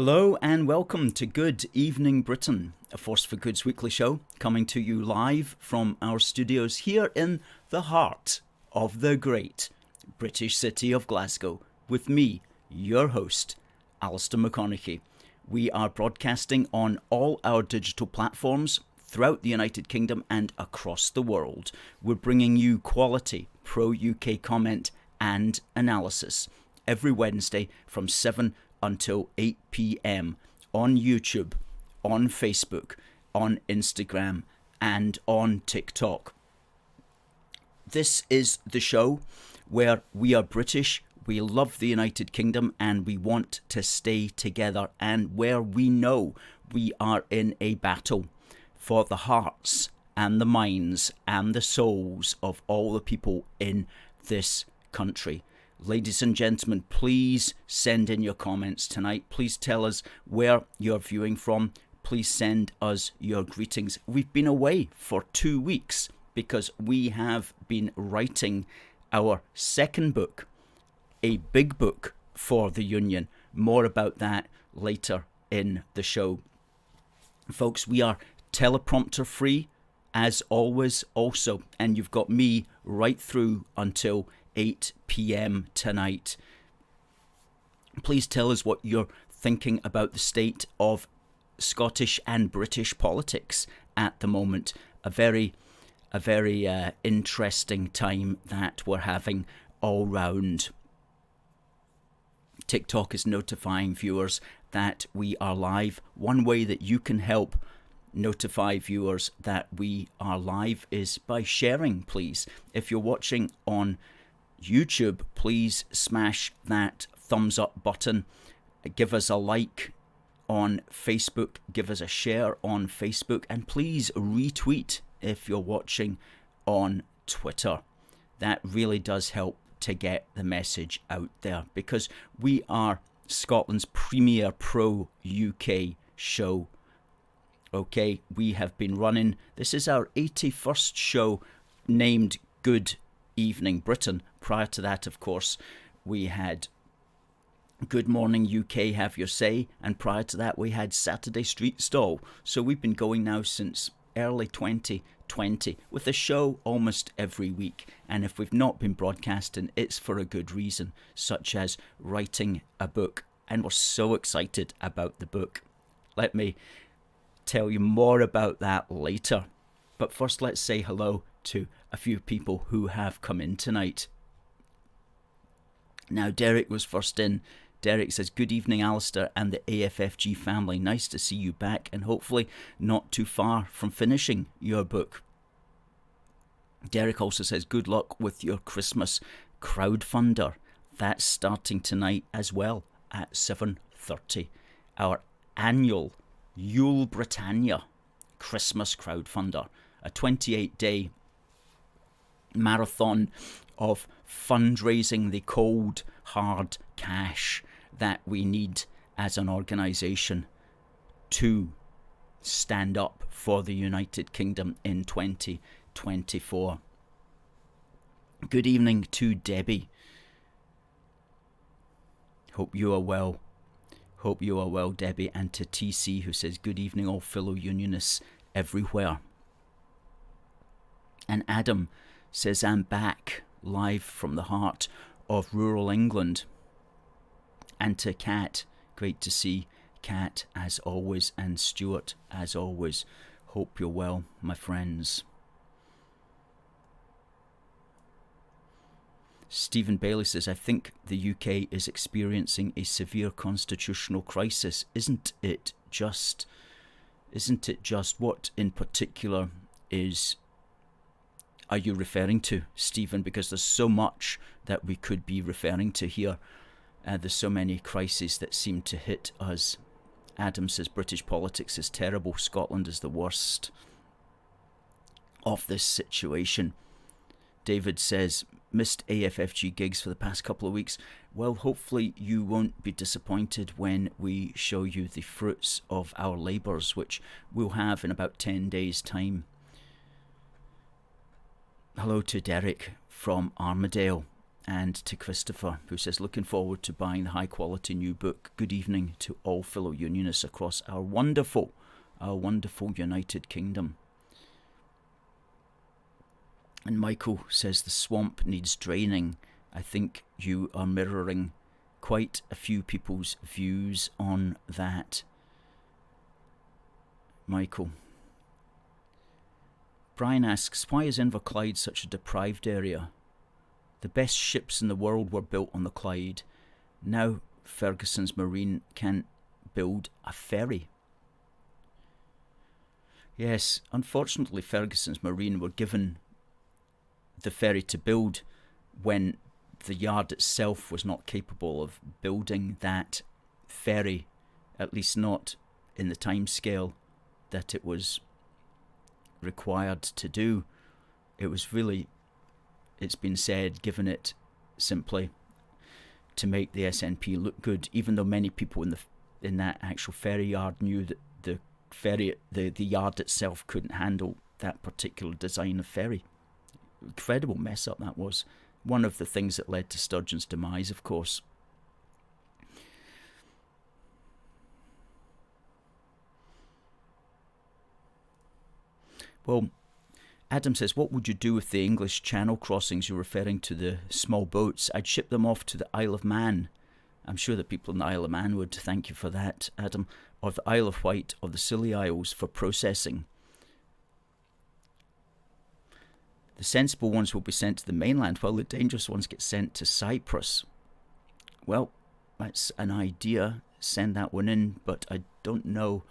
Hello and welcome to Good Evening Britain, a Force for Good's weekly show coming to you live from our studios here in the heart of the great British city of Glasgow with me, your host, Alistair McConnachie. We are broadcasting on all our digital platforms throughout the United Kingdom and across the world. We're bringing you quality pro-UK comment and analysis every Wednesday from 7 until 8 p.m. on YouTube, on Facebook, on Instagram, and on TikTok. This is the show where we are British, we love the United Kingdom, and we want to stay together, and where we know we are in a battle for the hearts and the minds and the souls of all the people in this country. Ladies and gentlemen, please send in your comments tonight. Please tell us where you're viewing from. Please send us your greetings. We've been away for 2 weeks because we have been writing our second book, a big book for the Union. More about that later in the show. Folks, we are teleprompter free as always also, and you've got me right through until 8 p.m. tonight. Please tell us what you're thinking about the state of Scottish and British politics at the moment. A very interesting time that we're having all round. TikTok is notifying viewers that we are live. One way that you can help notify viewers that we are live is by sharing, please. If you're watching on YouTube, please smash that thumbs up button. Give us a like on Facebook, give us a share on Facebook, and please retweet if you're watching on Twitter. That really does help to get the message out there, because we are Scotland's premier pro-UK show. Okay, we have been running, this is our 81st show named Good Evening Britain. Prior to that, of course, we had Good Morning UK, Have Your Say, and prior to that we had Saturday Street Stall. So we've been going now since early 2020 with a show almost every week, and if we've not been broadcasting, it's for a good reason, such as writing a book, and we're so excited about the book. Let me tell you more about that later, but first let's say hello to a few people who have come in tonight. Now, Derek was first in. Derek says, good evening, Alistair and the AFFG family. Nice to see you back, and hopefully not too far from finishing your book. Derek also says, good luck with your Christmas crowdfunder. That's starting tonight as well at 7:30. Our annual Yule Britannia Christmas crowdfunder, a 28-day marathon of fundraising the cold, hard cash that we need as an organisation to stand up for the United Kingdom in 2024. Good evening to Debbie. Hope you are well. Hope you are well, Debbie. And to TC, who says, good evening, all fellow Unionists everywhere. And Adam says, I'm back live from the heart of rural England. And to Kat, great to see Kat as always, and Stuart as always. Hope you're well, my friends. Stephen Bailey says, I think the UK is experiencing a severe constitutional crisis. Isn't it just? What in particular are you referring to, Stephen? Because there's so much that we could be referring to here. There's so many crises that seem to hit us. Adam says, British politics is terrible. Scotland is the worst of this situation. David says, missed AFFG gigs for the past couple of weeks. Well, hopefully you won't be disappointed when we show you the fruits of our labours, which we'll have in about 10 days' time. Hello to Derek from Armadale. And to Christopher, who says, looking forward to buying the high quality new book. Good evening to all fellow Unionists across our wonderful United Kingdom. And Michael says, the swamp needs draining. I think you are mirroring quite a few people's views on that, Michael. Brian asks, why is Inverclyde such a deprived area? The best ships in the world were built on the Clyde. Now Ferguson's Marine can build a ferry. Yes, unfortunately Ferguson's Marine were given the ferry to build when the yard itself was not capable of building that ferry, at least not in the time scale that it was required to do. It was really, it's been said, given it simply to make the SNP look good, even though many people in that actual ferry yard knew that the yard itself couldn't handle that particular design of ferry. Incredible mess up that was. One of the things that led to Sturgeon's demise, of course. Well, Adam says, what would you do with the English Channel crossings? You're referring to the small boats. I'd ship them off to the Isle of Man. I'm sure the people in the Isle of Man would. Thank you for that, Adam. Or the Isle of Wight or the Scilly Isles for processing. The sensible ones will be sent to the mainland, while the dangerous ones get sent to Cyprus. Well, that's an idea. Send that one in, but I don't know.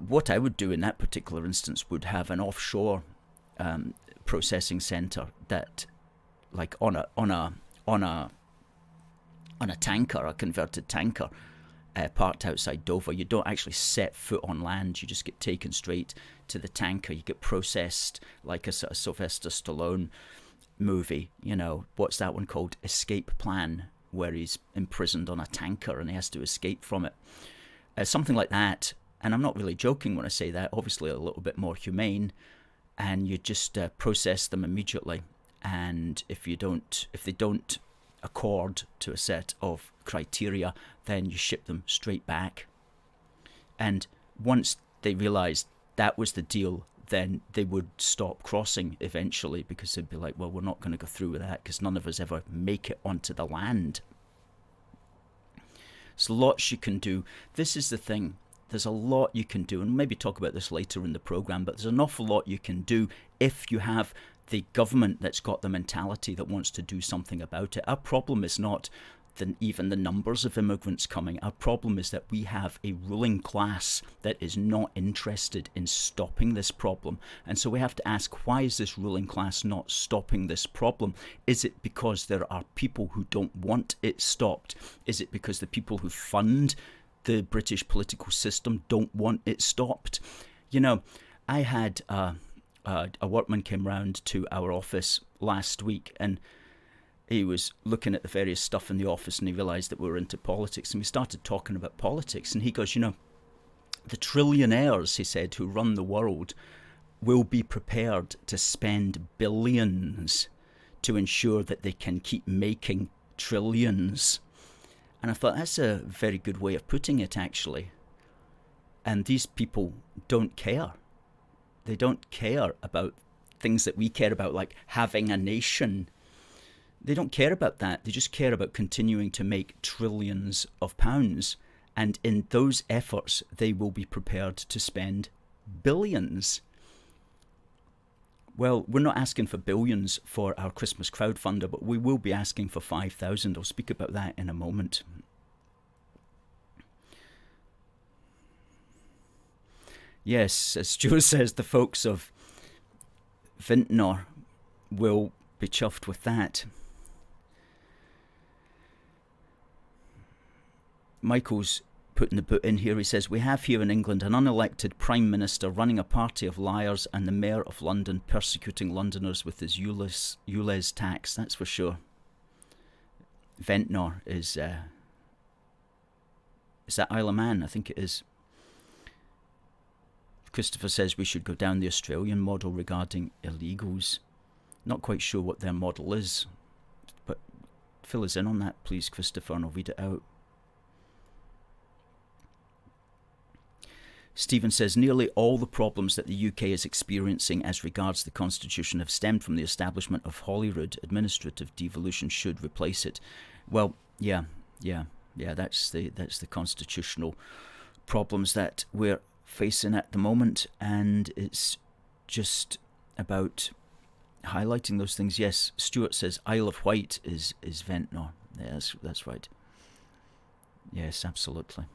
What I would do in that particular instance would have an offshore processing centre that, like on a tanker, a converted tanker, parked outside Dover. You don't actually set foot on land. You just get taken straight to the tanker. You get processed like a sort of Sylvester Stallone movie. You know, what's that one called? Escape Plan, where he's imprisoned on a tanker and he has to escape from it. Something like that. And I'm not really joking when I say that. Obviously a little bit more humane. And you just process them immediately. And if they don't accord to a set of criteria, then you ship them straight back. And once they realised that was the deal, then they would stop crossing eventually, because they'd be like, well, we're not going to go through with that because none of us ever make it onto the land. There's lots you can do. This is the thing. There's a lot you can do, and maybe talk about this later in the programme, but there's an awful lot you can do if you have the government that's got the mentality that wants to do something about it. Our problem is not even the numbers of immigrants coming. Our problem is that we have a ruling class that is not interested in stopping this problem. And so we have to ask, why is this ruling class not stopping this problem? Is it because there are people who don't want it stopped? Is it because the people who fund the British political system don't want it stopped? You know, I had a workman came round to our office last week, and he was looking at the various stuff in the office, and he realised that we were into politics, and we started talking about politics, and he goes, you know, the trillionaires, he said, who run the world will be prepared to spend billions to ensure that they can keep making trillions. And I thought, that's a very good way of putting it, actually. And these people don't care. They don't care about things that we care about, like having a nation. They don't care about that. They just care about continuing to make trillions of pounds. And in those efforts, they will be prepared to spend billions. Well, we're not asking for billions for our Christmas crowdfunder, but we will be asking for 5,000. I'll speak about that in a moment. Yes, as Stuart says, the folks of Vintner will be chuffed with that. Michael's putting the boot in here. He says, we have here in England an unelected Prime Minister running a party of liars, and the Mayor of London persecuting Londoners with his Yule's tax. That's for sure. Ventnor is that Isle of Man? I think it is. Christopher says we should go down the Australian model regarding illegals. Not quite sure what their model is, but fill us in on that, please, Christopher, and I'll read it out. Stephen says, nearly all the problems that the UK is experiencing as regards the Constitution have stemmed from the establishment of Holyrood. Administrative devolution should replace it. Well, yeah, that's the constitutional problems that we're facing at the moment, and it's just about highlighting those things. Yes, Stuart says Isle of Wight is Ventnor. Yes, that's right. Yes, absolutely.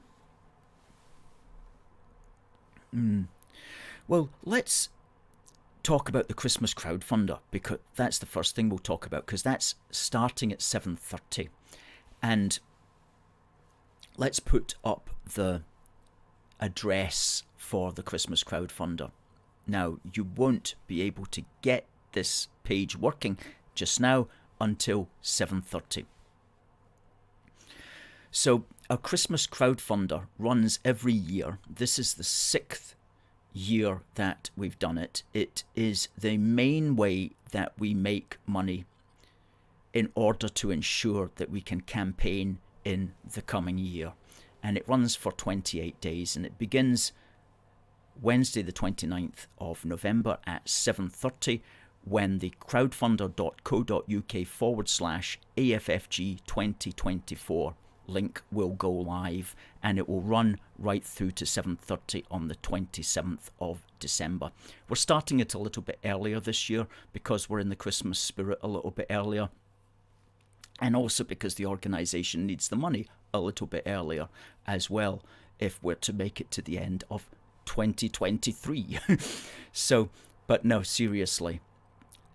Well, let's talk about the Christmas crowdfunder, because that's the first thing we'll talk about, because that's starting at 7:30, and let's put up the address for the Christmas crowdfunder. Now, you won't be able to get this page working just now until 7:30. So our Christmas crowdfunder runs every year. This is the 6th year that we've done it. It is the main way that we make money in order to ensure that we can campaign in the coming year. And it runs for 28 days, and it begins Wednesday the 29th of November at 7:30, when the crowdfunder.co.uk/AFFG 2024 link will go live, and it will run right through to 7:30 on the 27th of December. We're starting it a little bit earlier this year because we're in the Christmas spirit a little bit earlier, and also because the organisation needs the money a little bit earlier as well if we're to make it to the end of 2023. So, but no, seriously,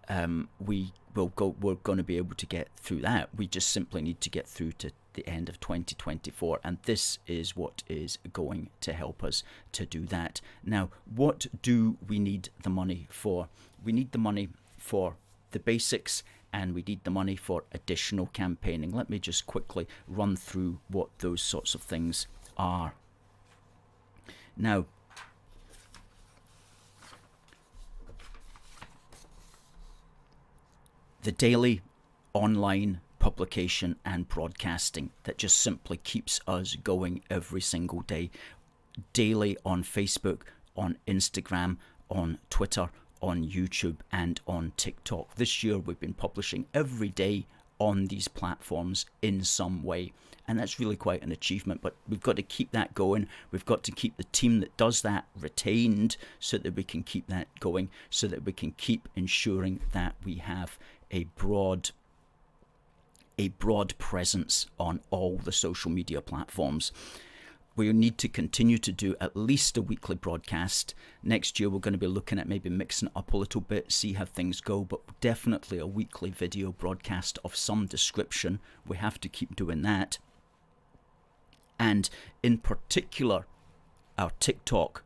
we're going to be able to get through that. We just simply need to get through to the end of 2024, and this is what is going to help us to do that. Now, what do we need the money for? We need the money for the basics, and we need the money for additional campaigning. Let me just quickly run through what those sorts of things are. Now, the daily online publication and broadcasting that just simply keeps us going every single day, daily on Facebook, on Instagram, on Twitter, on YouTube, and on TikTok. This year we've been publishing every day on these platforms in some way, and that's really quite an achievement, but we've got to keep that going. We've got to keep the team that does that retained so that we can keep that going, so that we can keep ensuring that we have a broad presence on all the social media platforms. We need to continue to do at least a weekly broadcast. Next year we're going to be looking at maybe mixing it up a little bit, see how things go, but definitely a weekly video broadcast of some description. We have to keep doing that. And in particular, our TikTok,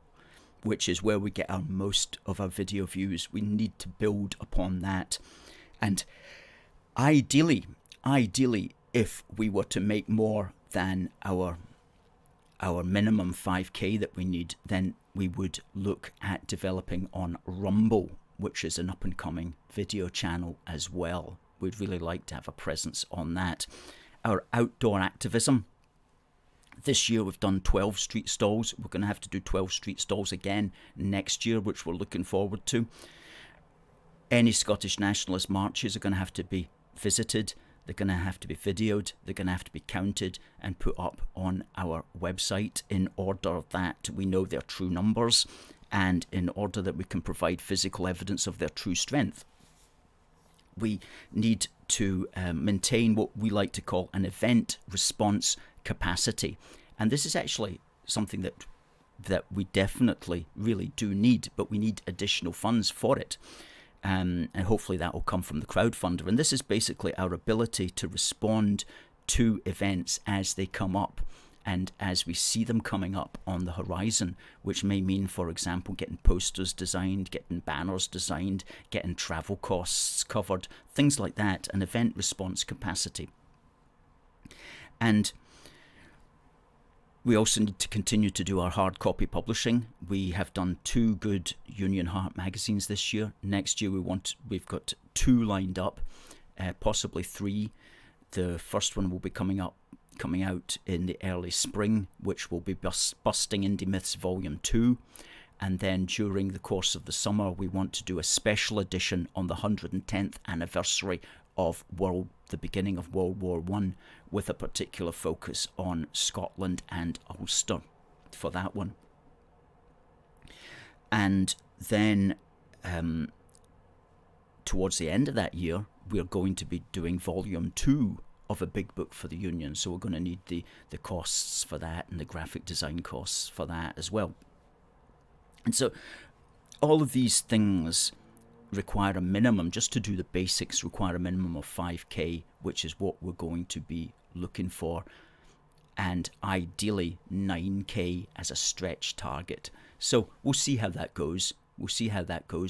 which is where we get our most of our video views, we need to build upon that. And ideally, if we were to make more than our minimum 5k that we need, then we would look at developing on Rumble, which is an up-and-coming video channel as well. We'd really like to have a presence on that. Our outdoor activism. This year we've done 12 street stalls. We're going to have to do 12 street stalls again next year, which we're looking forward to. Any Scottish nationalist marches are going to have to be visited. They're going to have to be videoed. They're going to have to be counted and put up on our website in order that we know their true numbers and in order that we can provide physical evidence of their true strength. We need to maintain what we like to call an event response capacity. And this is actually something that we definitely really do need, but we need additional funds for it. And hopefully that will come from the crowdfunder. And this is basically our ability to respond to events as they come up and as we see them coming up on the horizon, which may mean, for example, getting posters designed, getting banners designed, getting travel costs covered, things like that, an event response capacity. And We also need to continue to do our hard copy publishing. We have done 2 good Union Heart magazines this year. Next year we've got 2 lined up, possibly 3. The first one will be coming out in the early spring, which will be Busting Indie Myths Volume 2. And then during the course of the summer, we want to do a special edition on the 110th anniversary of the beginning of World War I, with a particular focus on Scotland and Ulster for that one. And then towards the end of that year, we're going to be doing Volume 2 of a big book for the Union. So we're going to need the costs for that and the graphic design costs for that as well. And so all of these things require a minimum, just to do the basics, require a minimum of 5k, which is what we're going to be looking for, and ideally 9k as a stretch target. So we'll see how that goes.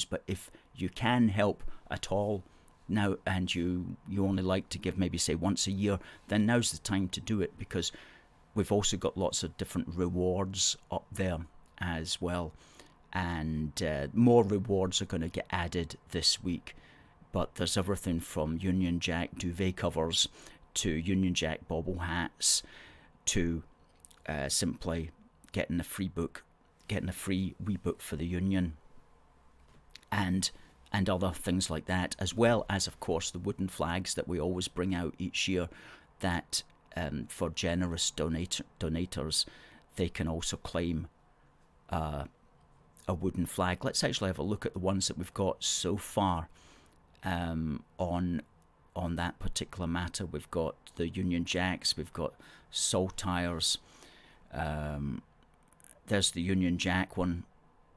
But if you can help at all now, and you only like to give maybe say once a year, then now's the time to do it, because we've also got lots of different rewards up there as well. And more rewards are going to get added this week, but there's everything from Union Jack duvet covers to Union Jack bobble hats to simply getting a free wee book for the Union, and other things like that, as well as of course the wooden flags that we always bring out each year, that for generous donators they can also claim a wooden flag. Let's actually have a look at the ones that we've got so far on that particular matter. We've got the Union Jacks, we've got saltires. There's the Union Jack one,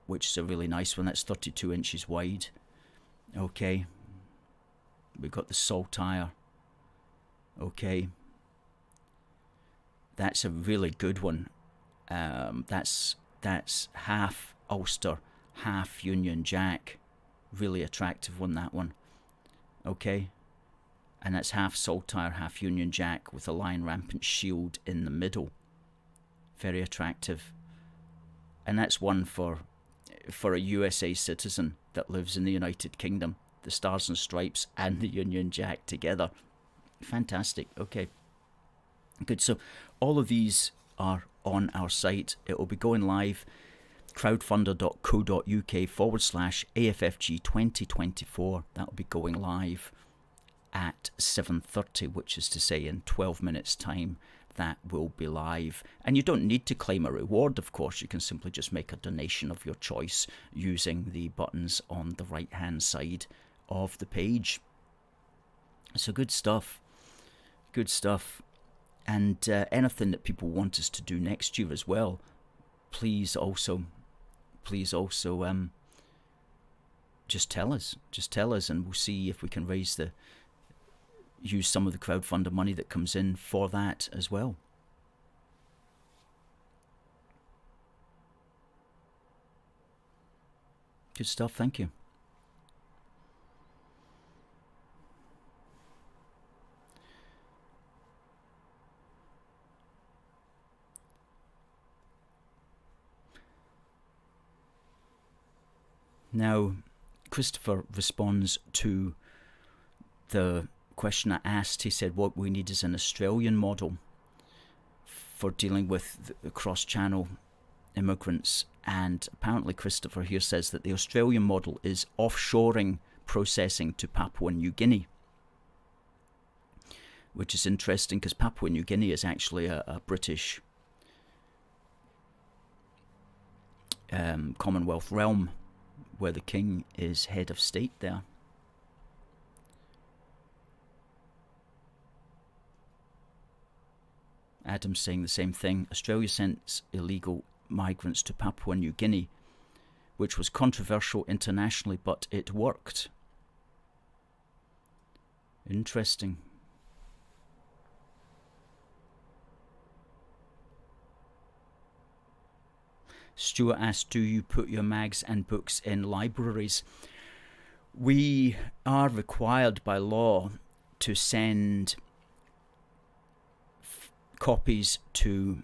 which is a really nice one. That's 32 inches wide. Okay. We've got the saltire. Okay. That's a really good one. That's half Ulster, half Union Jack. Really attractive one, that one. Okay. And that's half saltire, half Union Jack, with a lion rampant shield in the middle. Very attractive. And that's one for a USA citizen that lives in the United Kingdom. The Stars and Stripes and the Union Jack together. Fantastic. Okay. Good. So all of these are on our site. It will be going live, crowdfunder.co.uk/AFFG 2024. That will be going live at 7:30, which is to say in 12 minutes time. That will be live, and you don't need to claim a reward, of course. You can simply just make a donation of your choice using the buttons on the right hand side of the page. So good stuff. And anything that people want us to do next year as well, please also just tell us, and we'll see if we can use some of the crowdfunder money that comes in for that as well. Good stuff, thank you. Now, Christopher responds to the question I asked. He said what we need is an Australian model for dealing with the cross-channel immigrants, and apparently Christopher here says that the Australian model is offshoring processing to Papua New Guinea, which is interesting because Papua New Guinea is actually a British Commonwealth realm where the king is head of state there. Adam's saying the same thing. Australia sends illegal migrants to Papua New Guinea, which was controversial internationally, but it worked. Interesting. Stuart asked, do you put your mags and books in libraries? We are required by law to send copies to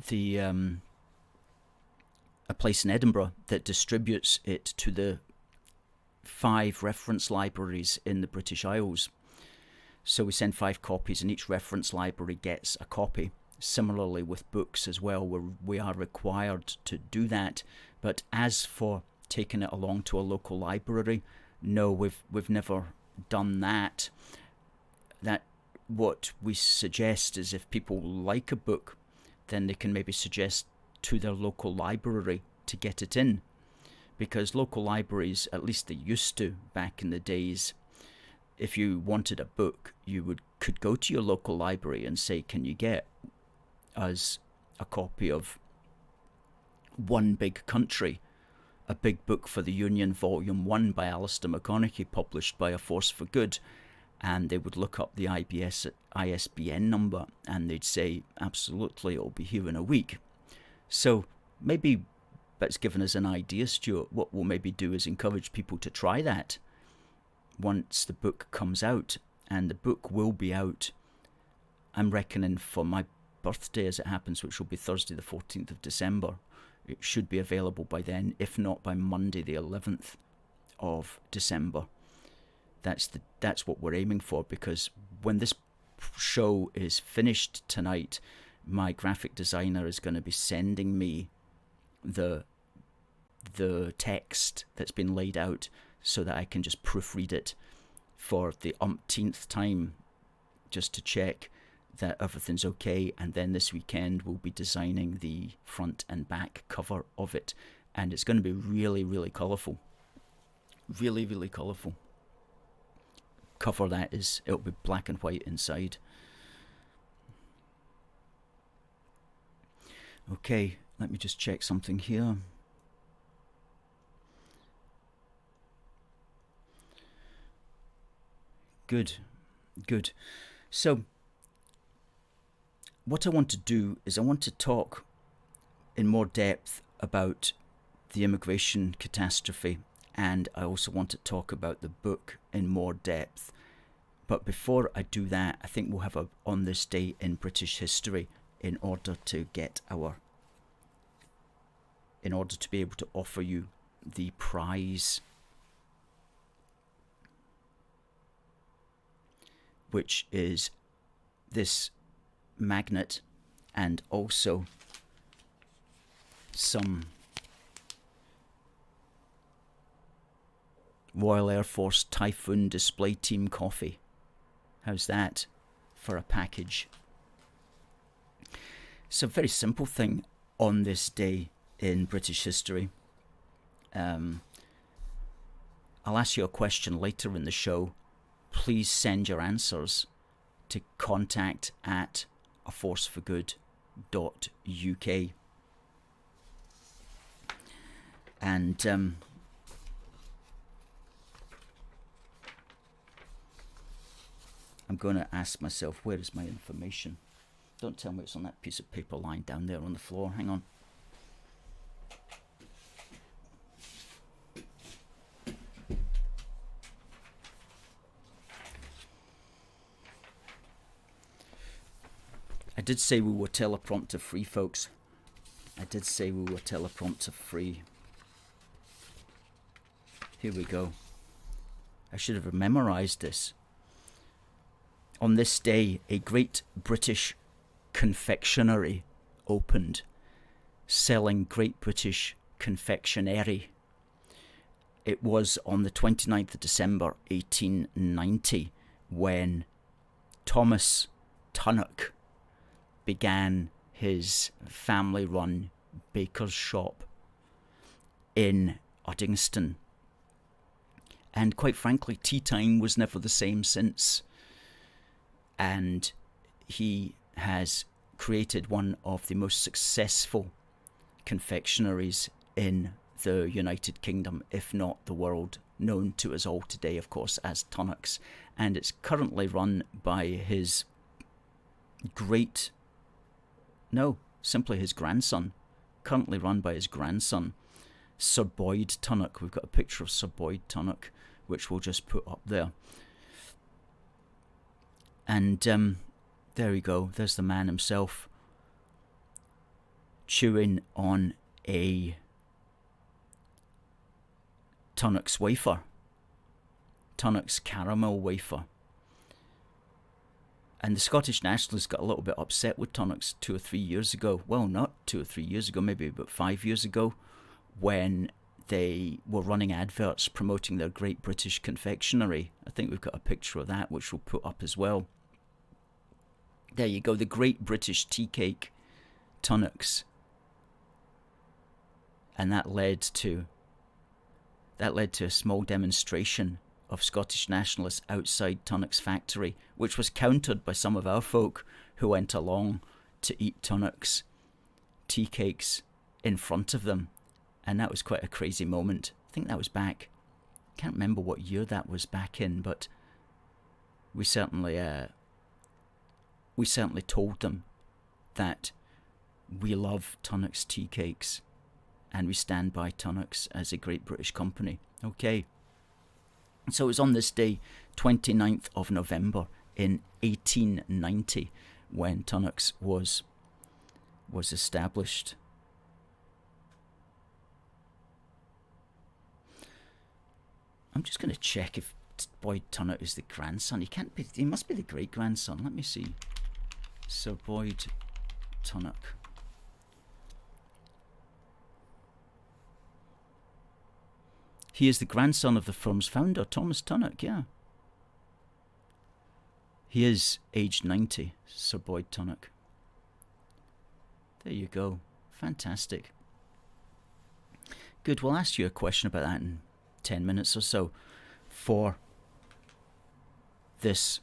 the a place in Edinburgh that distributes it to the 5 reference libraries in the British Isles. So we send 5 copies and each reference library gets a copy. Similarly with books as well, we are required to do that. But as for taking it along to a local library, no, we've never done that. What we suggest is if people like a book, then they can maybe suggest to their local library to get it in. Because local libraries, at least they used to back in the days, if you wanted a book, you could go to your local library and say, can you get us a copy of One Big Country, a big book for the Union, Volume 1 by Alistair McConnachie, published by A Force for Good. And they would look up the ISBN number and they'd say, absolutely, it'll be here in a week. So maybe that's given us an idea, Stuart. What we'll maybe do is encourage people to try that once the book comes out. And the book will be out, I'm reckoning, for my birthday as it happens, which will be Thursday the 14th of December. It should be available by then, if not by Monday the 11th of December. That's what we're aiming for, because when this show is finished tonight, my graphic designer is going to be sending me the text that's been laid out so that I can just proofread it for the umpteenth time, just to check that everything's okay. And then this weekend we'll be designing the front and back cover of it, and it's going to be really, really colourful. Really, really colourful. Cover that is, it'll be black and white inside. Okay, let me just check something here. Good. So, what I want to do is I want to talk in more depth about the immigration catastrophe, and I also want to talk about the book in more depth. But before I do that, I think we'll have a On This Day in British History in order to be able to offer you the prize, which is this magnet and also some Royal Air Force Typhoon Display Team coffee. How's that for a package? It's a very simple thing on this day in British history. I'll ask you a question later in the show. Please send your answers to contact@aforceforgood.uk. And I'm going to ask myself, where is my information? Don't tell me it's on that piece of paper lying down there on the floor. Hang on. I did say we were teleprompter free, folks. I did say we were teleprompter free. Here we go. I should have memorized this. On this day, a great British confectionery opened, selling Great British confectionery. It was on the 29th of December 1890 when Thomas Tunnock began his family-run baker's shop in Uddingston. And quite frankly, tea time was never the same since. And he has created one of the most successful confectioneries in the United Kingdom, if not the world, known to us all today, of course, as Tunnock's. And it's currently run by his simply his grandson. Currently run by his grandson, Sir Boyd Tunnock. We've got a picture of Sir Boyd Tunnock, which we'll just put up there. And there we go. There's the man himself. chewing on a Tunnock's wafer, Tunnock's caramel wafer. And the Scottish Nationalists got a little bit upset with Tunnock's 2 or 3 years ago. Well, not 2 or 3 years ago, maybe about 5 years ago, when they were running adverts promoting their Great British Confectionery. I think we've got a picture of that, which we'll put up as well. There you go, the Great British Tea Cake, Tunnock's. And that led to a small demonstration of Scottish nationalists outside Tunnock's factory, which was countered by some of our folk who went along to eat Tunnock's tea cakes in front of them. And that was quite a crazy moment. I think that was back, I can't remember what year that was back in, but we certainly told them that we love Tunnock's tea cakes and we stand by Tunnock's as a great British company. Okay. So it was on this day, 29th of November in 1890, when Tunnock's was established. I'm just going to check if Boyd Tunnock is the grandson. He can't be. He must be the great grandson. Let me see. Sir Boyd Tunnock. He is the grandson of the firm's founder, Thomas Tunnock, yeah. He is aged 90, Sir Boyd Tunnock. There you go. Fantastic. Good, we'll ask you a question about that in 10 minutes or so for this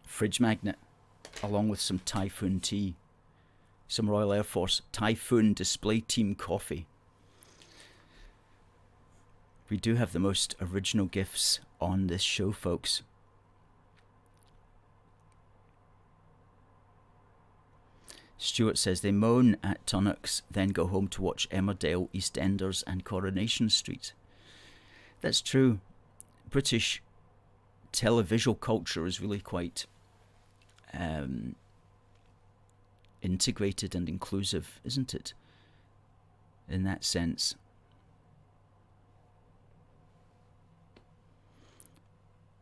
fridge magnet, along with some Typhoon tea, some Royal Air Force Typhoon Display Team coffee. We do have the most original gifts on this show, folks. Stuart says they moan at Tunnock's, then go home to watch Emmerdale, EastEnders and Coronation Street. That's true. British televisual culture is really quite integrated and inclusive, isn't it? In that sense.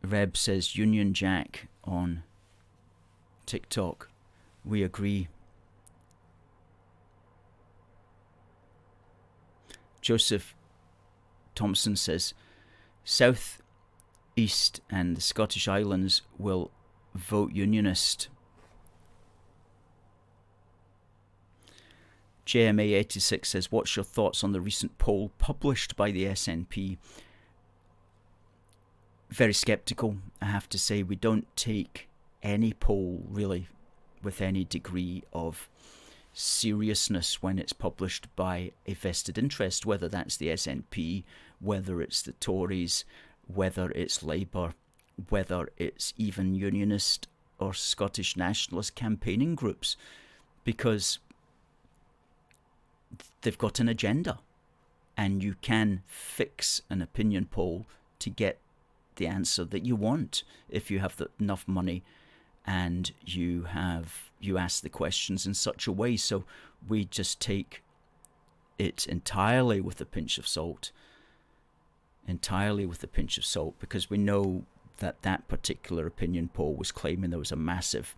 Reb says Union Jack on TikTok. We agree. Joseph Thompson says South East and the Scottish Islands will vote Unionist. JMA86 says, what's your thoughts on the recent poll published by the SNP? Very sceptical, I have to say. We don't take any poll really with any degree of seriousness when it's published by a vested interest, whether that's the SNP, whether it's the Tories, whether it's Labour, whether it's even Unionist or Scottish nationalist campaigning groups, because they've got an agenda, and you can fix an opinion poll to get the answer that you want if you have enough money and you ask the questions in such a way. So we just take it entirely with a pinch of salt, because we know that that particular opinion poll was claiming there was a massive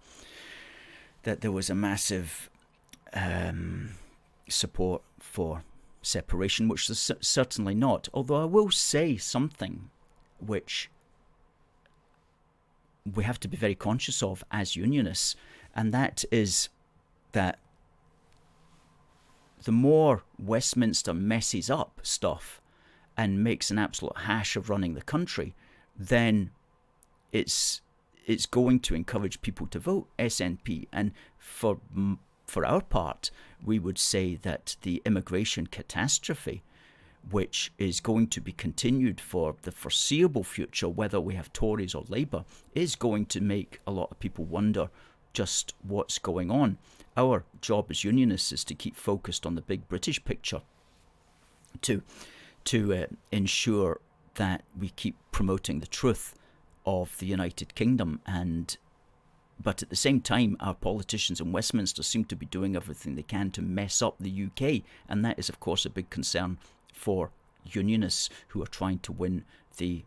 support for separation, which is certainly not. Although I will say something which we have to be very conscious of as Unionists, and that is that the more Westminster messes up stuff and makes an absolute hash of running the country, then it's going to encourage people to vote SNP. And for our part, we would say that the immigration catastrophe, which is going to be continued for the foreseeable future, whether we have Tories or Labour, is going to make a lot of people wonder just what's going on. Our job as Unionists is to keep focused on the big British picture, to ensure that we keep promoting the truth of the United Kingdom, but at the same time our politicians in Westminster seem to be doing everything they can to mess up the UK, and that is of course a big concern for Unionists who are trying to win the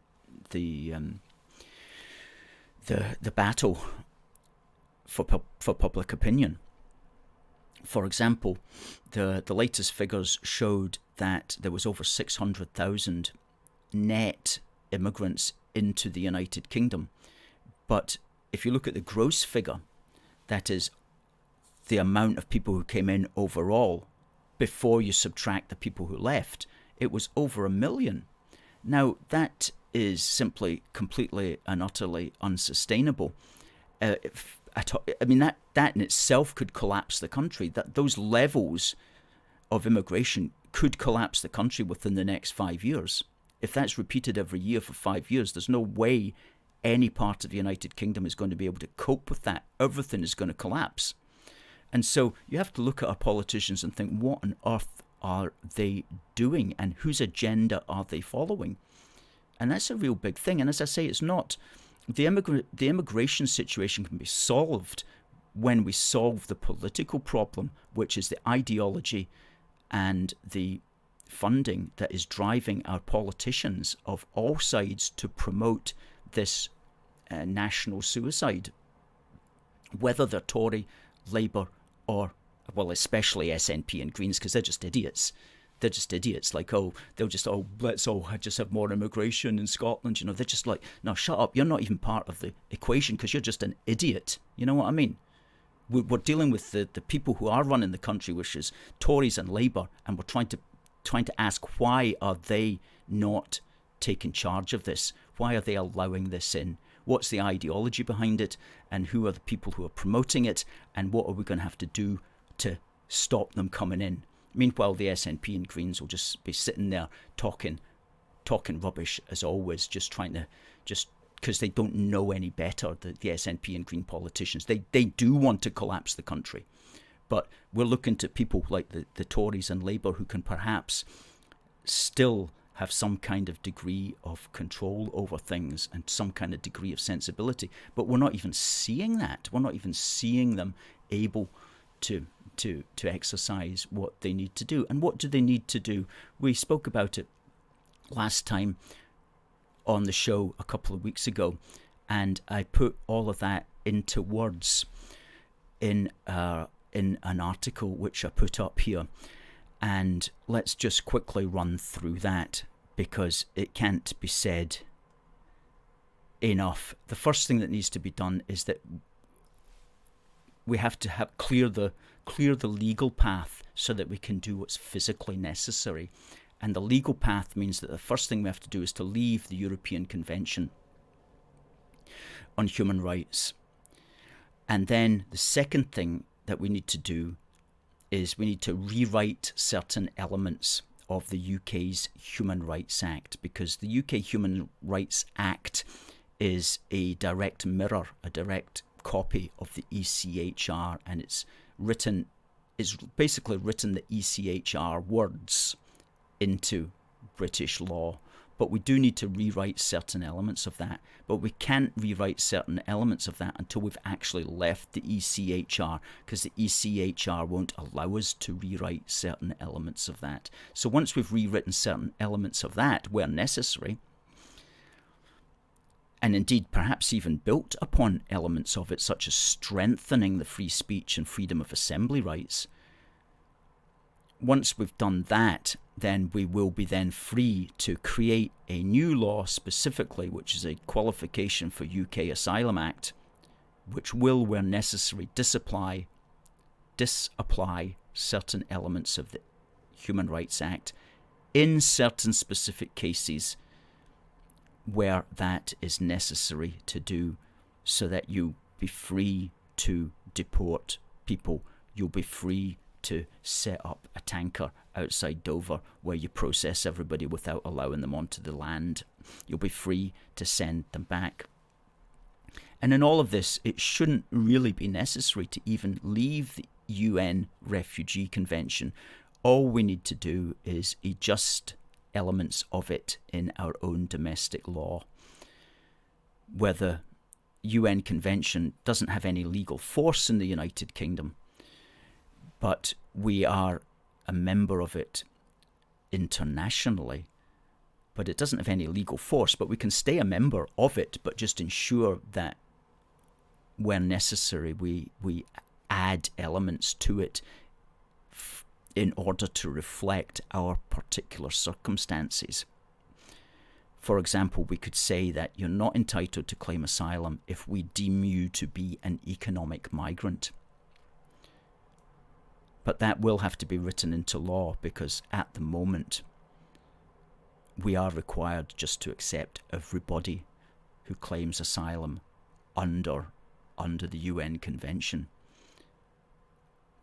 battle for public opinion. For example, the latest figures showed that there was over 600,000 net immigrants into the United Kingdom. But if you look at the gross figure, that is the amount of people who came in overall, before you subtract the people who left, it was over 1 million. Now, that is simply completely and utterly unsustainable. I mean, that in itself could collapse the country. That those levels of immigration could collapse the country within the next 5 years. If that's repeated every year for 5 years, there's no way any part of the United Kingdom is going to be able to cope with that. Everything is going to collapse. And so you have to look at our politicians and think, what on earth are they doing and whose agenda are they following? And that's a real big thing. And as I say, it's not... The immigration situation can be solved when we solve the political problem, which is the ideology and the funding that is driving our politicians of all sides to promote this national suicide, whether they're Tory, Labour, or, well, especially SNP and Greens, because they're just idiots. They're just idiots. Like, let's all just have more immigration in Scotland. You know, they're just like, no, shut up. You're not even part of the equation because you're just an idiot. You know what I mean? We're dealing with the people who are running the country, which is Tories and Labour, and we're trying to ask, why are they not taking charge of this? Why are they allowing this in? What's the ideology behind it? And who are the people who are promoting it? And what are we going to have to do to stop them coming in? Meanwhile, the SNP and Greens will just be sitting there talking rubbish as always, just because they don't know any better, the SNP and Green politicians. They do want to collapse the country. But we're looking to people like the Tories and Labour who can perhaps still have some kind of degree of control over things and some kind of degree of sensibility. But we're not even seeing that. We're not even seeing them able to exercise what they need to do. And what do they need to do? We spoke about it last time on the show a couple of weeks ago, and I put all of that into words in an article which I put up here. And let's just quickly run through that because it can't be said enough. The first thing that needs to be done is that we have to clear the legal path so that we can do what's physically necessary. And the legal path means that the first thing we have to do is to leave the European Convention on Human Rights. And then the second thing that we need to do is we need to rewrite certain elements of the UK's Human Rights Act, because the UK Human Rights Act is a direct mirror, a direct copy of the ECHR, and it's basically written the ECHR words into British law. But we do need to rewrite certain elements of that. But we can't rewrite certain elements of that until we've actually left the ECHR, because the ECHR won't allow us to rewrite certain elements of that. So once we've rewritten certain elements of that where necessary, and indeed perhaps even built upon elements of it, such as strengthening the free speech and freedom of assembly rights, once we've done that, then we will be then free to create a new law specifically, which is a qualification for UK Asylum Act, which will, where necessary, disapply certain elements of the Human Rights Act in certain specific cases where that is necessary to do, so that you'll be free to deport people. You'll be free to set up a tanker outside Dover where you process everybody without allowing them onto the land. You'll be free to send them back. And in all of this, it shouldn't really be necessary to even leave the UN Refugee Convention. All we need to do is adjust elements of it in our own domestic law, where the UN Convention doesn't have any legal force in the United Kingdom, but we are a member of it internationally, but it doesn't have any legal force. But we can stay a member of it, but just ensure that where necessary we add elements to it in order to reflect our particular circumstances. For example, we could say that you're not entitled to claim asylum if we deem you to be an economic migrant. But that will have to be written into law, because at the moment we are required just to accept everybody who claims asylum under the UN Convention.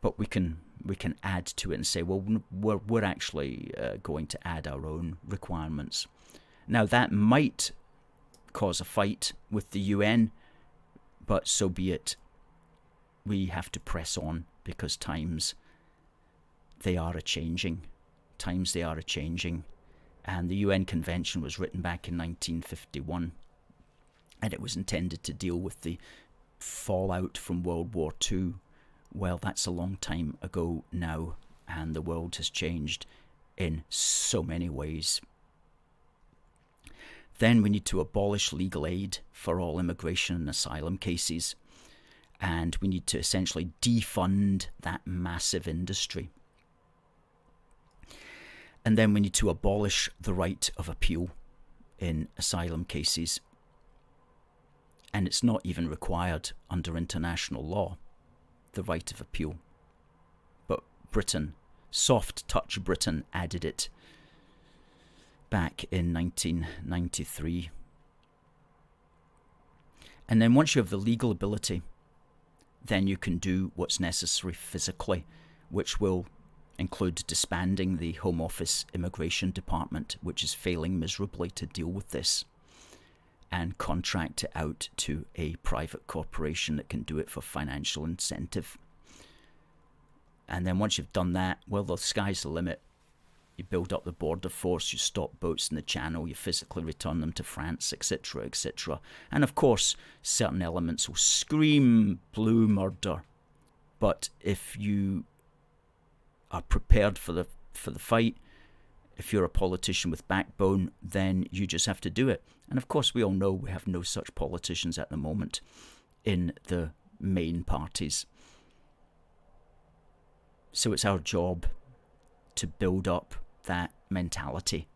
But we can add to it and say, well, we're actually going to add our own requirements. Now, that might cause a fight with the UN, but so be it. We have to press on, because times they are a-changing. And the UN Convention was written back in 1951, and it was intended to deal with the fallout from World War II. Well, that's a long time ago now, and the world has changed in so many ways. Then we need to abolish legal aid for all immigration and asylum cases, and we need to essentially defund that massive industry. And then we need to abolish the right of appeal in asylum cases. And it's not even required under international law, the right of appeal. But Britain, soft touch Britain, added it back in 1993. And then once you have the legal ability, then you can do what's necessary physically, which will include disbanding the Home Office Immigration Department, which is failing miserably to deal with this, and contract it out to a private corporation that can do it for financial incentive. And then once you've done that, well, the sky's the limit. You build up the border force, you stop boats in the channel, you physically return them to France, etc., etc. And of course, certain elements will scream blue murder. But if you are prepared for the fight, if you're a politician with backbone, then you just have to do it. And of course, we all know we have no such politicians at the moment in the main parties. So it's our job to build up that mentality.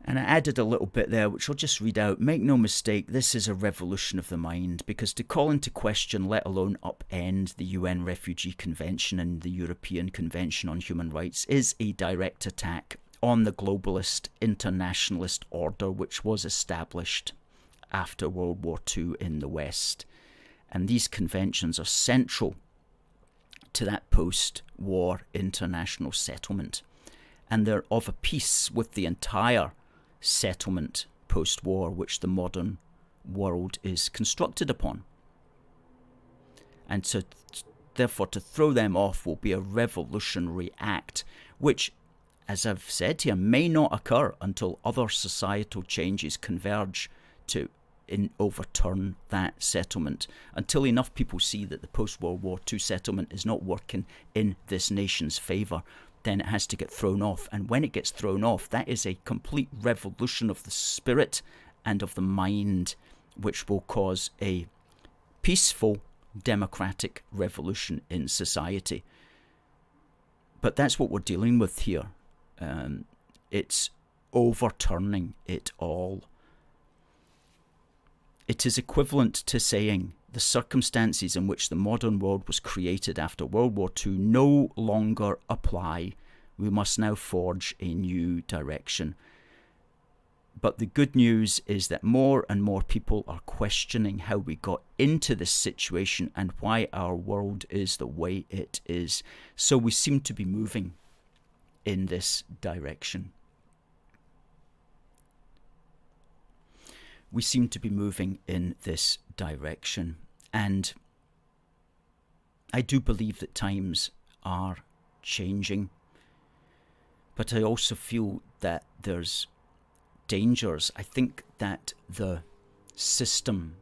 And I added a little bit there, which I'll just read out. Make no mistake, this is a revolution of the mind, because to call into question, let alone upend, the UN Refugee Convention and the European Convention on Human Rights is a direct attack on the globalist internationalist order which was established after World War II in the West. And these conventions are central to that post-war international settlement. And they're of a piece with the entire settlement post-war which the modern world is constructed upon. And so therefore to throw them off will be a revolutionary act, which, as I've said here, may not occur until other societal changes converge to overturn that settlement, until enough people see that the post-World War II settlement is not working in this nation's favour. Then it has to get thrown off. And when it gets thrown off, that is a complete revolution of the spirit and of the mind, which will cause a peaceful democratic revolution in society. But that's what we're dealing with here. It's overturning it all. It is equivalent to saying the circumstances in which the modern world was created after World War II no longer apply. We must now forge a new direction. But the good news is that more and more people are questioning how we got into this situation and why our world is the way it is. So we seem to be moving in this direction. We seem to be moving in this direction. And I do believe that times are changing. But I also feel that there's dangers. I think that the system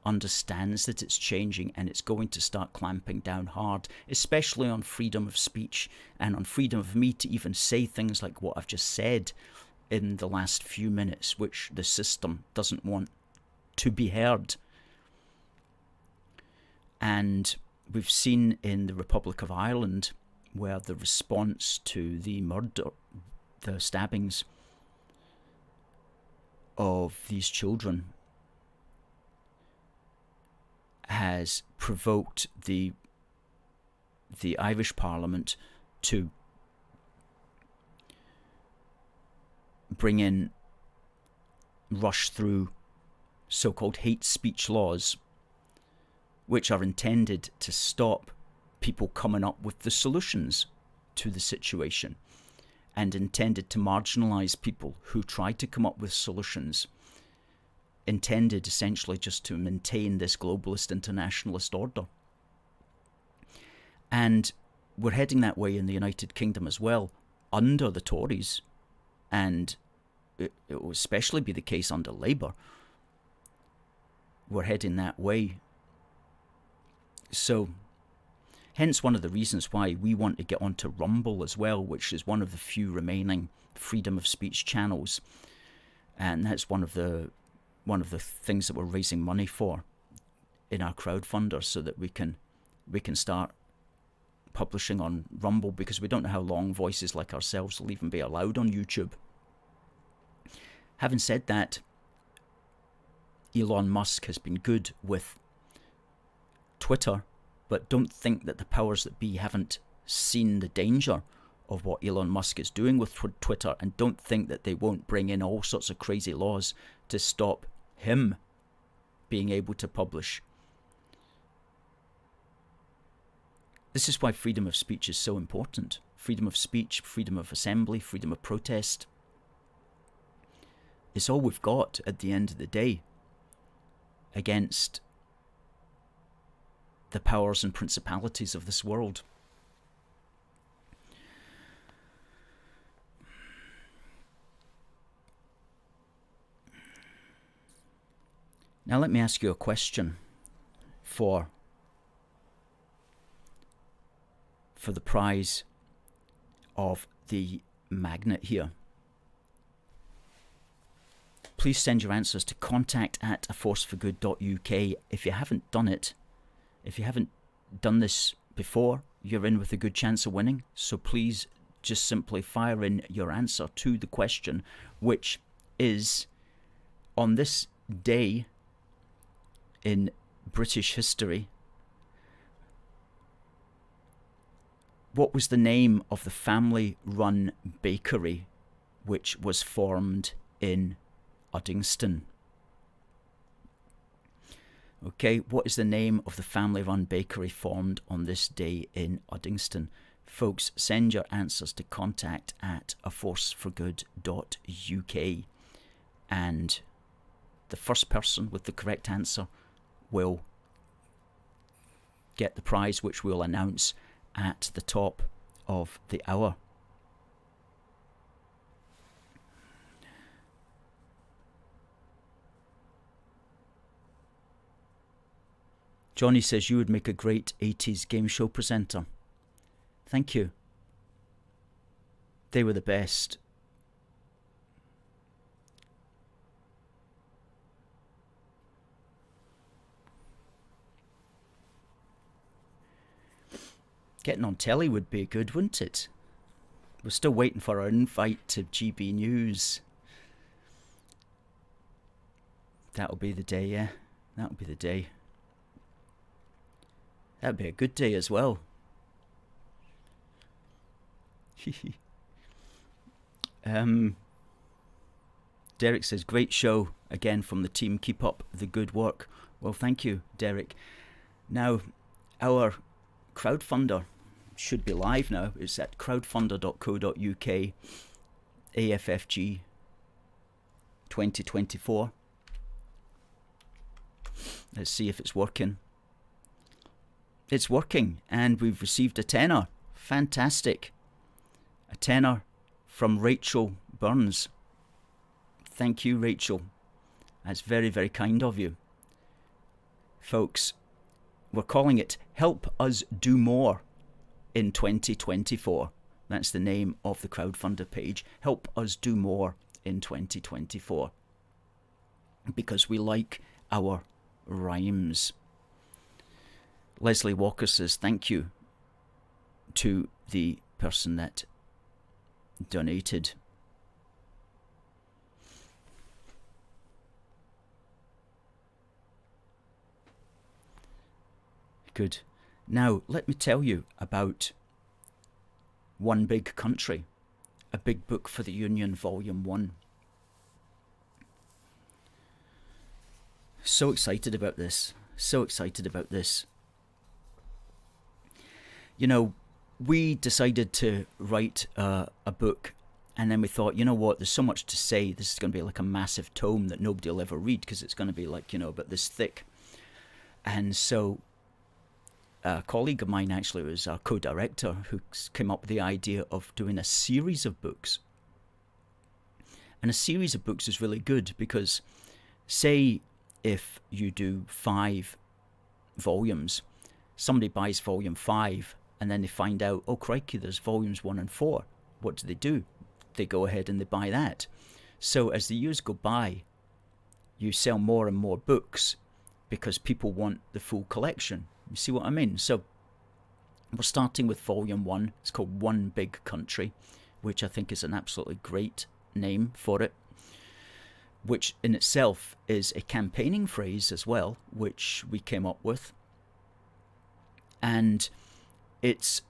understands that it's changing, and it's going to start clamping down hard, especially on freedom of speech and on freedom of me to even say things like what I've just said in the last few minutes, which the system doesn't want to be heard. And we've seen in the Republic of Ireland where the response to the murder, the stabbings of these children has provoked the Irish Parliament to rush through so-called hate speech laws, which are intended to stop people coming up with the solutions to the situation, and intended to marginalise people who try to come up with solutions, intended essentially just to maintain this globalist internationalist order. And we're heading that way in the United Kingdom as well, under the Tories, and it will especially be the case under Labour. We're heading that way. So, hence one of the reasons why we want to get onto Rumble as well, which is one of the few remaining freedom of speech channels. And that's one of the things that we're raising money for in our crowdfunder, so that we can start publishing on Rumble, because we don't know how long voices like ourselves will even be allowed on YouTube. Having said that, Elon Musk has been good with Twitter, but don't think that the powers that be haven't seen the danger of what Elon Musk is doing with Twitter, and don't think that they won't bring in all sorts of crazy laws to stop him being able to publish. This is why freedom of speech is so important. Freedom of speech, freedom of assembly, freedom of protest. It's all we've got at the end of the day against the powers and principalities of this world. Now let me ask you a question for the prize of the magnet here. Please send your answers to contact@aforceforgood.uk. If you haven't done it, if you haven't done this before, you're in with a good chance of winning. So please just simply fire in your answer to the question, which is, on this day in British history, what was the name of the family-run bakery which was formed in Uddingston? Okay, what is the name of the family-run bakery formed on this day in Uddingston? Folks, send your answers to contact@aforceforgood.uk, and the first person with the correct answer will get the prize, which we'll announce at the top of the hour. Johnny says you would make a great 80s game show presenter. Thank you. They were the best. Getting on telly would be good, wouldn't it? We're still waiting for our invite to GB News. That'll be the day, yeah. That'll be the day. That'd be a good day as well. Derek says, great show again from the team. Keep up the good work. Well, thank you, Derek. Now, our crowdfunder should be live now. It's at crowdfunder.co.uk, AFFG 2024. Let's see if it's working. It's working, and we've received a tenner. Fantastic. A tenner from Rachel Burns. Thank you, Rachel. That's very, very kind of you. Folks, we're calling it Help Us Do More in 2024. That's the name of the Crowdfunder page. Help Us Do More in 2024. Because we like our rhymes. Leslie Walker says thank you to the person that donated. Good. Now, let me tell you about One Big Country, a big book for the Union, Volume 1. So excited about this. So excited about this. You know, we decided to write a book, and then we thought, you know what, there's so much to say. This is going to be like a massive tome that nobody will ever read because it's going to be like, you know, about this thick. And so a colleague of mine actually was our co-director who came up with the idea of doing a series of books. And a series of books is really good because, say, if you do 5 volumes, somebody buys volume 5 and then they find out, oh crikey, there's volumes 1 and 4. What do? They go ahead and they buy that. So as the years go by, you sell more and more books because people want the full collection. You see what I mean? So we're starting with volume 1. It's called One Big Country, which I think is an absolutely great name for it, which in itself is a campaigning phrase as well, which we came up with. And it's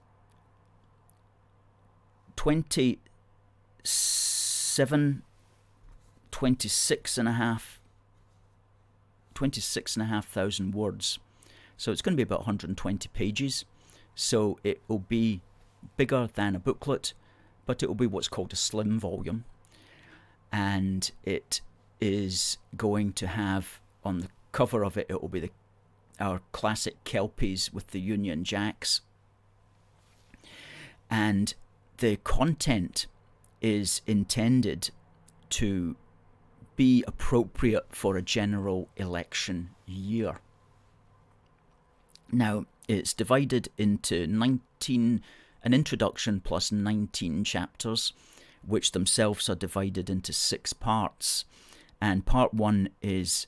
26,500 words. So it's going to be about 120 pages. So it will be bigger than a booklet, but it will be what's called a slim volume. And it is going to have, on the cover of it, it will be our classic Kelpies with the Union Jacks. And the content is intended to be appropriate for a general election year. Now, it's divided into an introduction plus 19 chapters, which themselves are divided into 6 parts. And part 1 is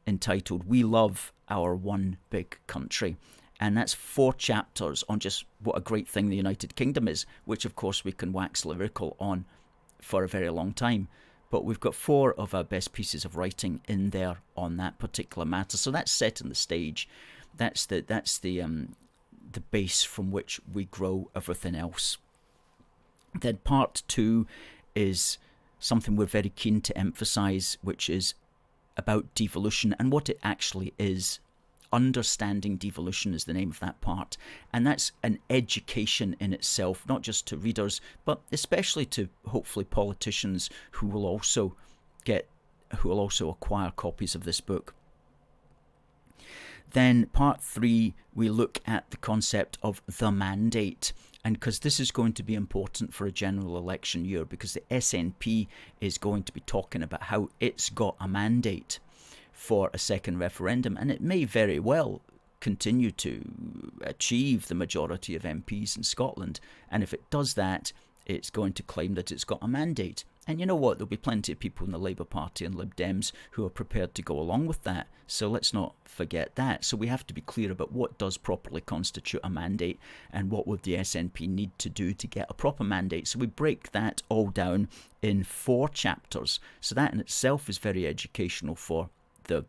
entitled We Love Our One Big Country. And that's 4 chapters on just what a great thing the United Kingdom is, which of course we can wax lyrical on for a very long time. But we've got 4 of our best pieces of writing in there on that particular matter. So that's setting the stage. That's the base from which we grow everything else. Then part 2 is something we're very keen to emphasize, which is about devolution and what it actually is. Understanding Devolution is the name of that part, and that's an education in itself, not just to readers, but especially to hopefully politicians who will also acquire copies of this book. Then part 3, we look at the concept of the mandate, and because this is going to be important for a general election year, because the SNP is going to be talking about how it's got a mandate for a second referendum, and it may very well continue to achieve the majority of MPs in Scotland, and if it does that, it's going to claim that it's got a mandate. And you know what, there'll be plenty of people in the Labour Party and Lib Dems who are prepared to go along with that, so let's not forget that. So we have to be clear about what does properly constitute a mandate and what would the SNP need to do to get a proper mandate. So we break that all down in 4 chapters, so that in itself is very educational for the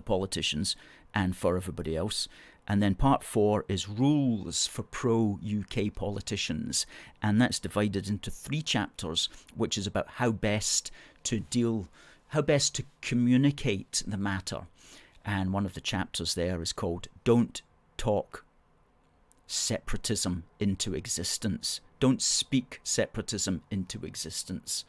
politicians and for everybody else. And then part 4 is rules for pro-UK politicians, and that's divided into 3 chapters, which is about how best to communicate the matter. And one of the chapters there is called Don't Talk Separatism into Existence. Don't speak separatism into existence.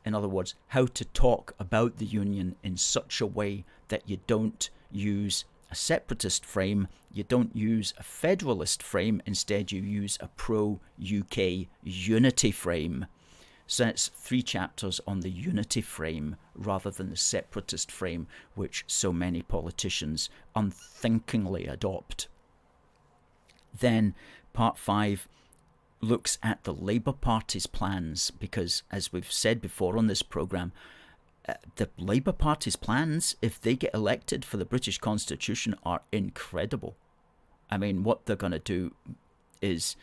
In other words, how to talk about the union in such a way that you don't use a separatist frame, you don't use a federalist frame, instead you use a pro-UK unity frame. So that's 3 chapters on the unity frame rather than the separatist frame, which so many politicians unthinkingly adopt. Then part 5 looks at the Labour Party's plans, because as we've said before on this programme, the Labour Party's plans, if they get elected for the British Constitution, are incredible. I mean, what they're going to do is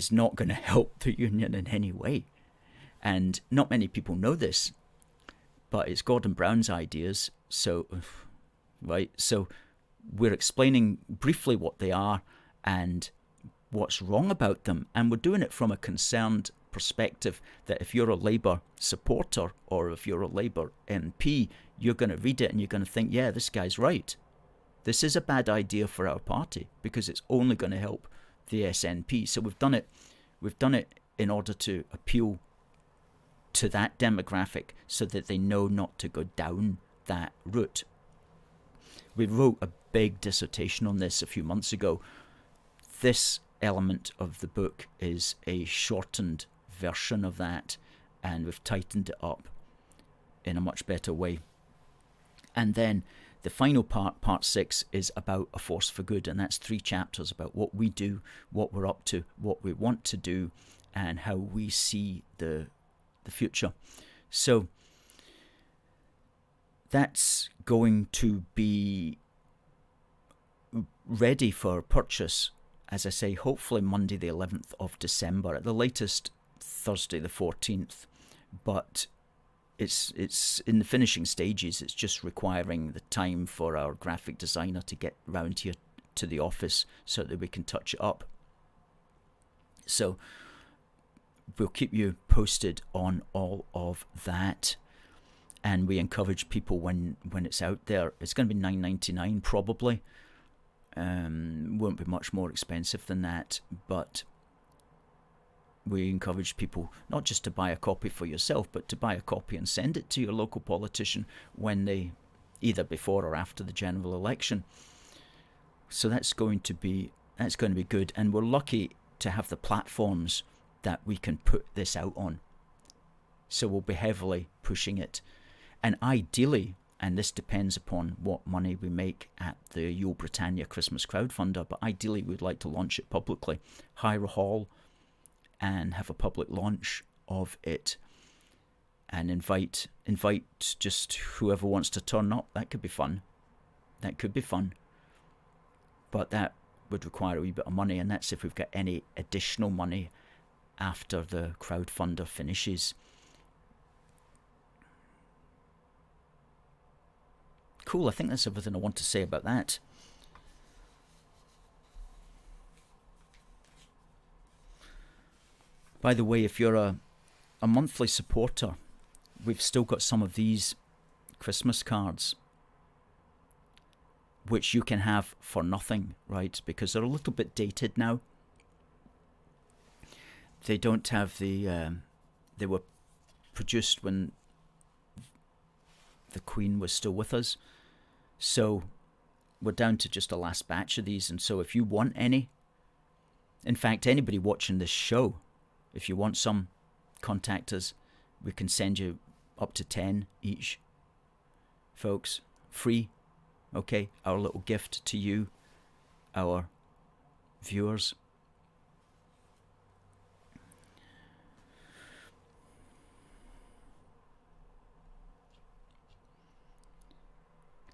not going to help the Union in any way. And not many people know this, but it's Gordon Brown's ideas. So we're explaining briefly what they are and what's wrong about them. And we're doing it from a concerned perspective that if you're a Labour supporter or if you're a Labour MP, you're going to read it and you're going to think, yeah, this guy's right. This is a bad idea for our party because it's only going to help the SNP. So we've done it in order to appeal to that demographic so that they know not to go down that route. We wrote a big dissertation on this a few months ago. This element of the book is a shortened version of that, and we've tightened it up in a much better way. And then the final part 6, is about A Force for Good, and that's 3 chapters about what we do, what we're up to, what we want to do, and how we see the future. So that's going to be ready for purchase, as I say, hopefully Monday the 11th of December, at the latest Thursday the 14th, but it's in the finishing stages. It's just requiring the time for our graphic designer to get round here to the office so that we can touch it up. So we'll keep you posted on all of that, and we encourage people when it's out there. It's going to be $9.99 probably. Won't be much more expensive than that, but we encourage people not just to buy a copy for yourself, but to buy a copy and send it to your local politician when they, either before or after the general election. So that's going to be good, and we're lucky to have the platforms that we can put this out on. So we'll be heavily pushing it, and ideally, and this depends upon what money we make at the Yule Britannia Christmas Crowdfunder, but ideally we'd like to launch it publicly, hire a hall and have a public launch of it, and invite just whoever wants to turn up. That could be fun. But that would require a wee bit of money, and that's if we've got any additional money after the crowdfunder finishes. Cool, I think that's everything I want to say about that. By the way, if you're a monthly supporter, we've still got some of these Christmas cards, which you can have for nothing, right? Because they're a little bit dated now. They don't have the... they were produced when the Queen was still with us. So we're down to just a last batch of these. And so if you want any... In fact, anybody watching this show, if you want some, contact us. We can send you up to 10 each, folks. Free. Okay, our little gift to you, our viewers.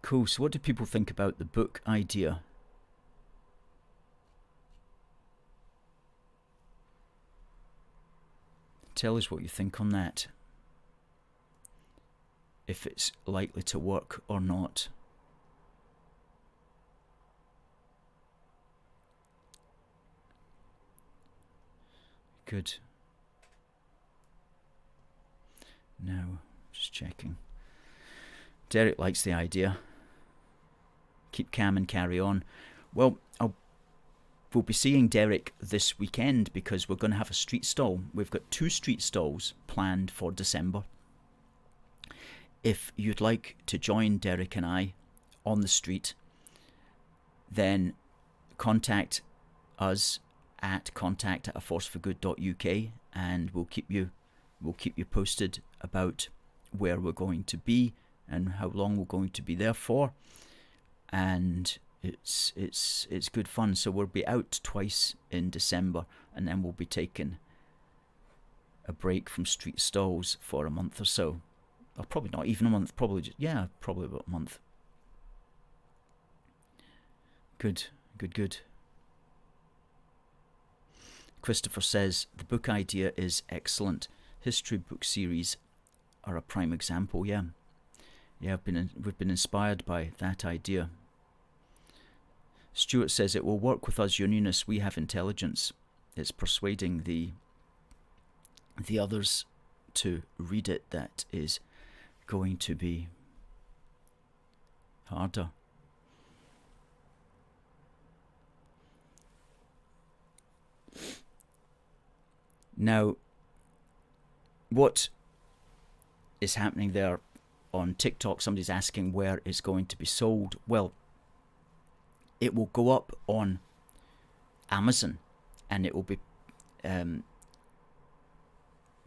Cool, so what do people think about the book idea? Tell us what you think on that. If it's likely to work or not. Good. Now, just checking. Derek likes the idea. Keep calm and carry on. Well, we'll be seeing Derek this weekend because we're going to have a street stall. We've got 2 street stalls planned for December. If you'd like to join Derek and I on the street, then contact us at contact@aforceforgood.uk, and we'll keep you posted about where we're going to be and how long we're going to be there for. And it's good fun. So we'll be out twice in December, and then we'll be taking a break from street stalls for a month or so. Or probably not even a month, probably about a month. Good. Christopher says, the book idea is excellent. History book series are a prime example. Yeah, we've been inspired by that idea. Stuart says, it will work with us Unionists. We have intelligence. It's persuading the others to read it that is going to be harder. Now, what is happening there on TikTok? Somebody's asking where it's going to be sold. Well, it will go up on Amazon, and it will be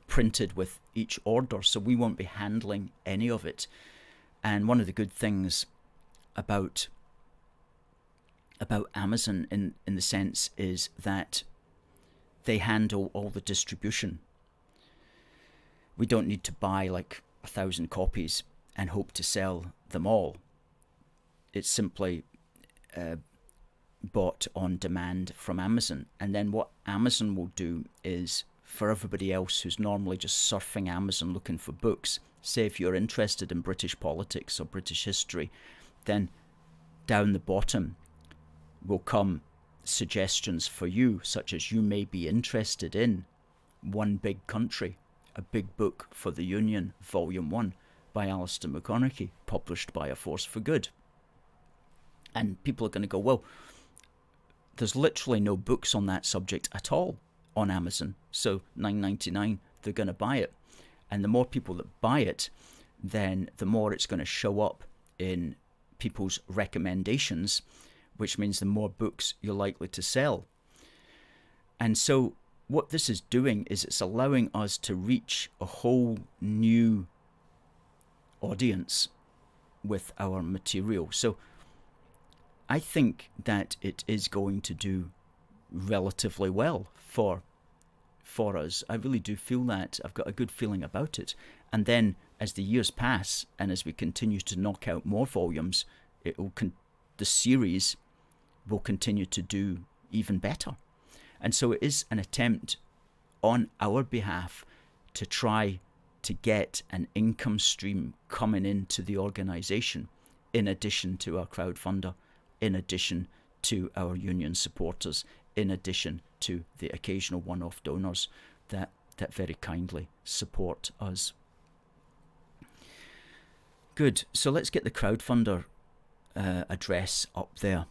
printed with each order, so we won't be handling any of it. And one of the good things about Amazon in the sense is that they handle all the distribution. We don't need to buy like 1,000 copies and hope to sell them all. It's simply bought on demand from Amazon. And then what Amazon will do is, for everybody else who's normally just surfing Amazon looking for books, say if you're interested in British politics or British history, then down the bottom will come suggestions for you, such as you may be interested in One Big Country, a big book for the Union, Volume 1 by Alistair McConnachie, published by A Force for Good. And people are going to go, well, there's literally no books on that subject at all on Amazon, so $9.99, they're going to buy it. And the more people that buy it, then the more it's going to show up in people's recommendations, which means the more books you're likely to sell. And so what this is doing is it's allowing us to reach a whole new audience with our material. So I think that it is going to do relatively well for us. I really do feel that. I've got a good feeling about it. And then as the years pass and as we continue to knock out more volumes, the series will continue to do even better. And so it is an attempt on our behalf to try to get an income stream coming into the organisation, in addition to our crowdfunder, in addition to our union supporters, in addition to the occasional one-off donors that very kindly support us. Good. So let's get the crowdfunder address up there.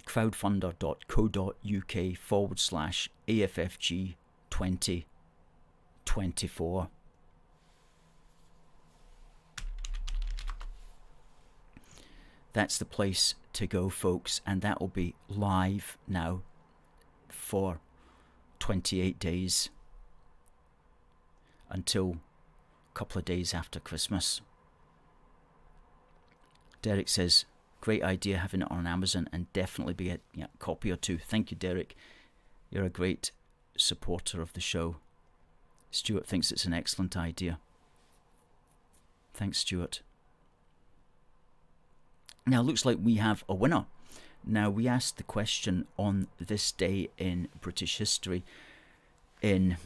crowdfunder.co.uk/AFFG 2024. That's the place to go, folks, and that will be live now for 28 days until a couple of days after Christmas. Derek says, great idea having it on Amazon, and definitely be a copy or two. Thank you, Derek. You're a great supporter of the show. Stuart thinks it's an excellent idea. Thanks, Stuart. Now, looks like we have a winner. Now, we asked the question on this day in British history in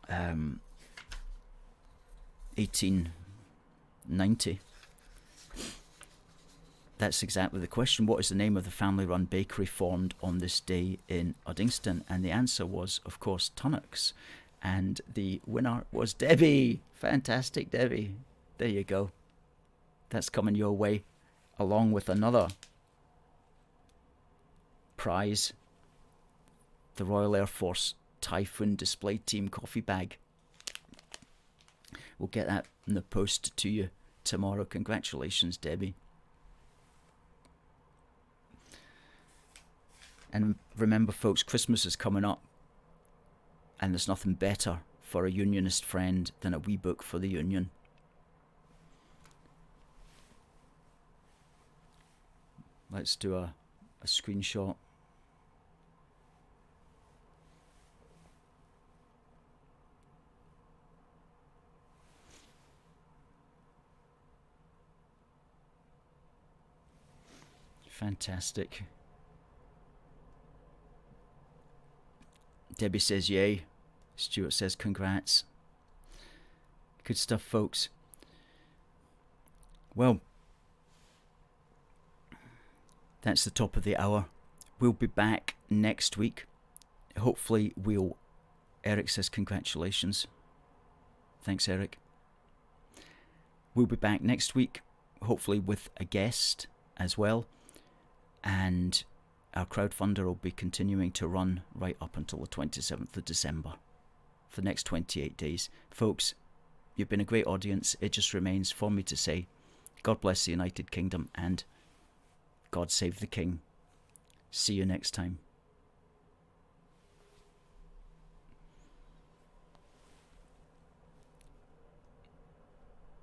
1890. That's exactly the question. What is the name of the family-run bakery formed on this day in Uddingston? And the answer was, of course, Tunnock's. And the winner was Debbie. Fantastic, Debbie. There you go. That's coming your way, along with another prize, the Royal Air Force Typhoon Display Team coffee bag. We'll get that in the post to you tomorrow. Congratulations, Debbie. And remember, folks, Christmas is coming up, and there's nothing better for a Unionist friend than a wee book for the Union. Let's do a screenshot. Fantastic. Debbie says yay. Stuart says congrats. Good stuff, folks. Well, that's the top of the hour. We'll be back next week. Hopefully Eric says congratulations. Thanks, Eric. We'll be back next week, hopefully with a guest as well. And our crowdfunder will be continuing to run right up until the 27th of December for the next 28 days. Folks, you've been a great audience. It just remains for me to say, God bless the United Kingdom and God save the King. See you next time.